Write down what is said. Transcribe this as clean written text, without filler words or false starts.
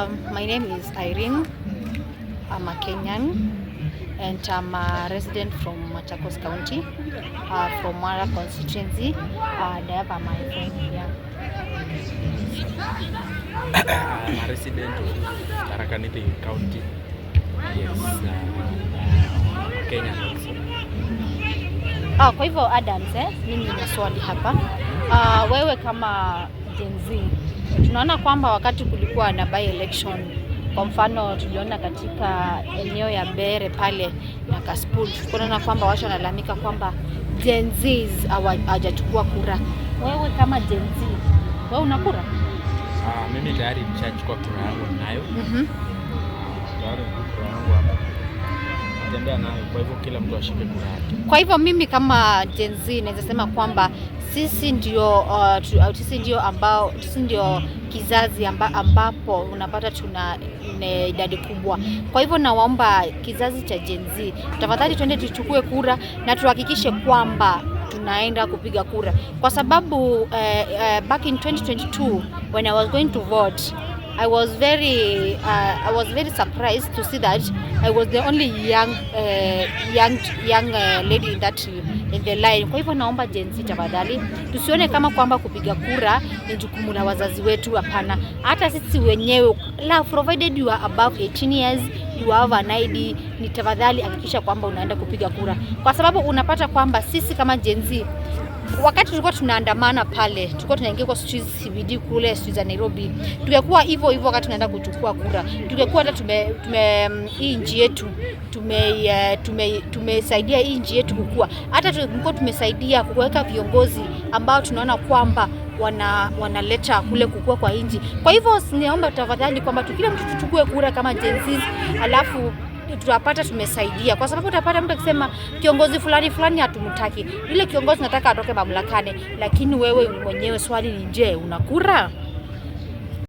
My name is Irene. I'm a Kenyan and I'm a resident from Machakos County, from Mara constituency. And I have my friend here. I'm a resident of Tharaka Nithi County. Yes, Kenyan also. Kwa hivyo Adams, mimi nina swali hapa. Wewe kama Gen Z, tunaona kwamba wakati kulikuwa na by election, kwa mfano tuliona katika eneo ya Bere pale na Kasipul, tunaona kwamba watu wanalalamika kwamba Gen Z hawajachukua kura. Wewe kama Gen Z, wewe una kura? Mimi tayari nishachukua kura yangu nayo. Tayari kura yangu hapa. Natembea nayo, kwa hivyo kila mtu ashike kura yake. Kwa hivyo mimi kama Gen Z naweza sema kwamba sisi ndio kizazi ambapo unapata tuna idadi kubwa. Kwa hivyo nawaomba kizazi cha Gen Z, tafadhali twende tuchukue kura na tuhakikishe kwamba tunaenda kupiga kura, kwa sababu back in 2022 when I was going to vote, I was very surprised to see that I was the only young lady in the line. Kwa hivyo naomba Gen Z tafadhali tusione kama kwamba kupiga kura ni jukumu la wazazi wetu. Hapana, hata sisi wenyewe, provided you are above 18 years, you have an ID, ni tafadhali hakikisha kwamba unaenda kupiga kura, kwa sababu unapata kwamba sisi kama Gen Z, wakati tulikuwa tunaandamana pale, tulikuwa tunaingia kwa streets CBD kule streets za Nairobi, tungekuwa hivyo wakati tunaenda kuchukua kura, tungekuwa hata hii nchi yetu tumesaidia hii nchi yetu kukua, hata tulikuwa tumesaidia kuweka viongozi ambao tunaona kwamba wanaleta kule kukua kwa nchi. Kwa hivyo niomba tafadhali kwamba kila mtu tuchukue kura kama Gen Z, alafu tutapata tumesaidia, kwa sababu utapata mtu akisema kiongozi fulani hatumtaki, yule kiongozi nataka atoke mamlakani, lakini wewe mwenyewe swali ni je, una kura?